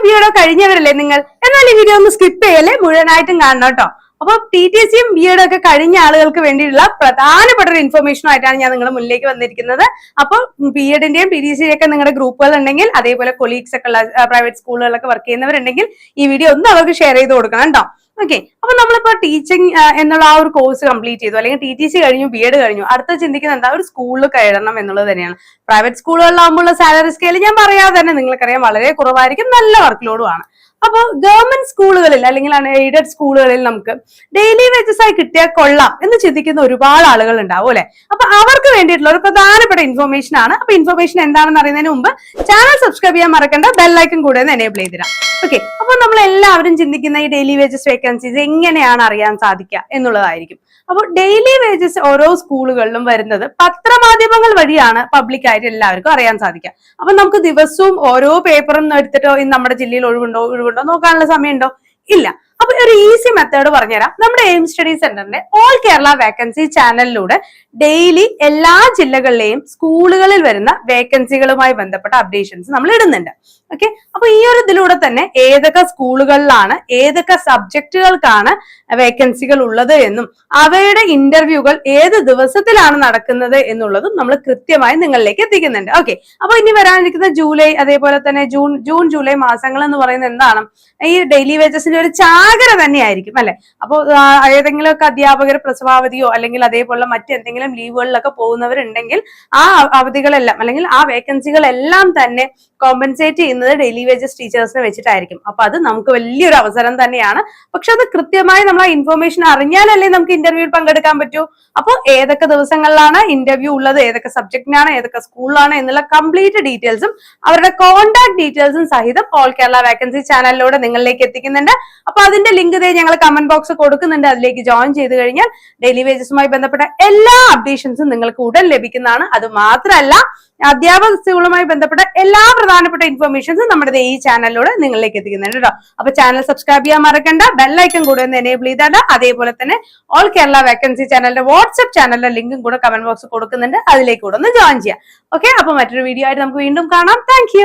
ബിഎഡോ കഴിഞ്ഞവരല്ലേ നിങ്ങൾ? എന്നാൽ ഈ വീഡിയോ ഒന്ന് സ്കിപ്പ് ചെയ്യല്ലേ, മുഴുവനായിട്ടും കാണണം കേട്ടോ. അപ്പൊ TTCയും ബിഎഡും ഒക്കെ കഴിഞ്ഞ ആളുകൾക്ക് വേണ്ടിയിട്ടുള്ള പ്രധാനപ്പെട്ട ഒരു ഇൻഫർമേഷനുമായിട്ടാണ് ഞാൻ നിങ്ങളുടെ മുന്നിലേക്ക് വന്നിരിക്കുന്നത്. അപ്പോൾ ബിഎഡിന്റെയും TTCയുടെയും ഒക്കെ നിങ്ങളുടെ ഗ്രൂപ്പുകൾ ഉണ്ടെങ്കിൽ, അതേപോലെ കൊളീഗ്സ് ഒക്കെ ഉള്ള പ്രൈവറ്റ് സ്കൂളുകളിലൊക്കെ വർക്ക് ചെയ്യുന്നവരുണ്ടെങ്കിൽ ഈ വീഡിയോ ഒന്ന് അവർക്ക് ഷെയർ ചെയ്ത് കൊടുക്കണം കേട്ടോ. ഓക്കെ, അപ്പൊ നമ്മളിപ്പോ ടീച്ചിങ് എന്നുള്ള ആ ഒരു കോഴ്സ് കംപ്ലീറ്റ് ചെയ്തു, അല്ലെങ്കിൽ TTC കഴിഞ്ഞു, ബിഎഡ് കഴിഞ്ഞു, അടുത്ത ചിന്തിക്കുന്നത് എന്താ? ഒരു സ്കൂളിൽ കയറണം എന്നുള്ളത് തന്നെയാണ്. പ്രൈവറ്റ് സ്കൂളുകളിലാകുമ്പോൾ സാലറി സ്കെയിൽ ഞാൻ പറയാതെ തന്നെ നിങ്ങൾക്കറിയാം വളരെ കുറവായിരിക്കും, നല്ല വർക്ക് ലോഡും ആണ്. അപ്പോൾ ഗവൺമെന്റ് സ്കൂളുകളിൽ അല്ലെങ്കിൽ എയ്ഡഡ് സ്കൂളുകളിൽ നമുക്ക് ഡെയിലി വേജസ് ആയി കിട്ടിയാൽ കൊള്ളാം എന്ന് ചിന്തിക്കുന്ന ഒരുപാട് ആളുകൾ ഉണ്ടാവും അല്ലെ. അപ്പൊ അവർക്ക് വേണ്ടിയിട്ടുള്ള ഒരു പ്രധാനപ്പെട്ട ഇൻഫർമേഷൻ ആണ്. അപ്പൊ ഇൻഫർമേഷൻ എന്താണെന്ന് അറിയുന്നതിന് മുമ്പ് ചാനൽ സബ്സ്ക്രൈബ് ചെയ്യാൻ മറക്കണ്ട, ബെല്ലൈക്കൺ കൂടെ ഒന്ന് എനേബിൾ ചെയ്തിടാം. ഓക്കെ, അപ്പൊ നമ്മൾ എല്ലാവരും ചിന്തിക്കുന്ന ഈ ഡെയിലി വേജസ് വേക്കൻസീസ് എങ്ങനെയാണ് അറിയാൻ സാധിക്കുക എന്നുള്ളതായിരിക്കും. അപ്പോൾ ഡെയിലി വേജസ് ഓരോ സ്കൂളുകളിലും വരുന്നത് പത്രമാധ്യമങ്ങൾ വഴിയാണ് പബ്ലിക് ആയിട്ട് എല്ലാവർക്കും അറിയാൻ സാധിക്കുക. അപ്പൊ നമുക്ക് ദിവസവും ഓരോ പേപ്പറും എടുത്തിട്ടോ നമ്മുടെ ജില്ലയിൽ ഒഴിവുണ്ടോ നോക്കാനുള്ള സമയമുണ്ടോ? ഇല്ല. അപ്പൊ ഒരു ഈസി മെത്തേഡ് പറഞ്ഞുതരാം. നമ്മുടെ എയിം സ്റ്റഡി സെന്ററിന്റെ ഓൾ കേരള വേക്കൻസി ചാനലിലൂടെ ഡെയിലി എല്ലാ ജില്ലകളിലെയും സ്കൂളുകളിൽ വരുന്ന വേക്കൻസികളുമായി ബന്ധപ്പെട്ട അപ്ഡേഷൻസ് നമ്മൾ ഇടുന്നുണ്ട്. ഓക്കെ, അപ്പൊ ഈ ഒരു ഇതിലൂടെ തന്നെ ഏതൊക്കെ സ്കൂളുകളിലാണ് ഏതൊക്കെ സബ്ജക്റ്റുകൾക്കാണ് വേക്കൻസികൾ ഉള്ളത് എന്നും അവയുടെ ഇന്റർവ്യൂകൾ ഏത് ദിവസത്തിലാണ് നടക്കുന്നത് എന്നുള്ളതും നമ്മൾ കൃത്യമായി നിങ്ങളിലേക്ക് എത്തിക്കുന്നുണ്ട്. ഓക്കെ, അപ്പൊ ഇനി വരാനിരിക്കുന്ന ജൂലൈ, അതേപോലെ തന്നെ ജൂൺ ജൂലൈ മാസങ്ങൾ എന്ന് പറയുന്നത് എന്താണ്? ഈ ഡെയിലി വേജസിന്റെ ഒരു ചാകര തന്നെയായിരിക്കും അല്ലെ. അപ്പോൾ ഏതെങ്കിലുമൊക്കെ അധ്യാപകർ പ്രസവാവധിയോ അല്ലെങ്കിൽ അതേപോലെ മറ്റെന്തെങ്കിലും ലീവുകളിലൊക്കെ പോകുന്നവരുണ്ടെങ്കിൽ ആ അവധികളെല്ലാം അല്ലെങ്കിൽ ആ വേക്കൻസികളെല്ലാം തന്നെ കോമ്പൻസേറ്റ് ചെയ്യുന്നത് ഡെയിലി വേജസ് ടീച്ചേഴ്സിനെ വെച്ചിട്ടായിരിക്കും. അപ്പൊ അത് നമുക്ക് വലിയൊരു അവസരം തന്നെയാണ്. പക്ഷെ അത് കൃത്യമായി നമ്മൾ ആ ഇൻഫർമേഷൻ അറിഞ്ഞാലല്ലേ നമുക്ക് ഇന്റർവ്യൂവിൽ പങ്കെടുക്കാൻ പറ്റൂ. അപ്പോൾ ഏതൊക്കെ ദിവസങ്ങളിലാണ് ഇന്റർവ്യൂ ഉള്ളത്, ഏതൊക്കെ സബ്ജക്റ്റിനാണ്, ഏതൊക്കെ സ്കൂളിലാണ് എന്നുള്ള കംപ്ലീറ്റ് ഡീറ്റെയിൽസും അവരുടെ കോൺടാക്ട് ഡീറ്റെയിൽസും സഹിതം ഓൾ കേരള വേക്കൻസി ചാനലിലൂടെ നിങ്ങളിലേക്ക് എത്തിക്കുന്നുണ്ട്. അപ്പൊ അതിന്റെ ലിങ്ക് ഞങ്ങൾ കമന്റ് ബോക്സ് കൊടുക്കുന്നുണ്ട്. അതിലേക്ക് ജോയിൻ ചെയ്ത് കഴിഞ്ഞാൽ ഡെയിലി വേജസുമായി ബന്ധപ്പെട്ട എല്ലാ അപ്ഡേഷൻസും നിങ്ങൾക്ക് ഉടൻ ലഭിക്കുന്നതാണ്. അത് മാത്രമല്ല, അധ്യാപക സ്കൂളുമായി ബന്ധപ്പെട്ട എല്ലാ പ്രധാനപ്പെട്ട ഇൻഫർമേഷൻസും നമ്മുടെ ഈ ചാനലിലൂടെ നിങ്ങളിലേക്ക് എത്തിക്കുന്നുണ്ട് കേട്ടോ. അപ്പൊ ചാനൽ സബ്സ്ക്രൈബ് ചെയ്യാൻ മറക്കണ്ട, ബെല്ലൈക്കൺ കൂടെ ഒന്ന് എനേബിൾ ചെയ്താൽ അതേപോലെ തന്നെ ഓൾ കേരള വേക്കൻസി ചാനലിന്റെ വാട്സ്ആപ്പ് ചാനലിന്റെ ലിങ്കും കൂടെ കമന്റ് ബോക്സ് കൊടുക്കുന്നുണ്ട്. അതിലേക്ക് കൂടെ ഒന്ന് ജോയിൻ ചെയ്യാം. ഓക്കെ, അപ്പൊ മറ്റൊരു വീഡിയോ ആയിട്ട് നമുക്ക് വീണ്ടും കാണാം. താങ്ക്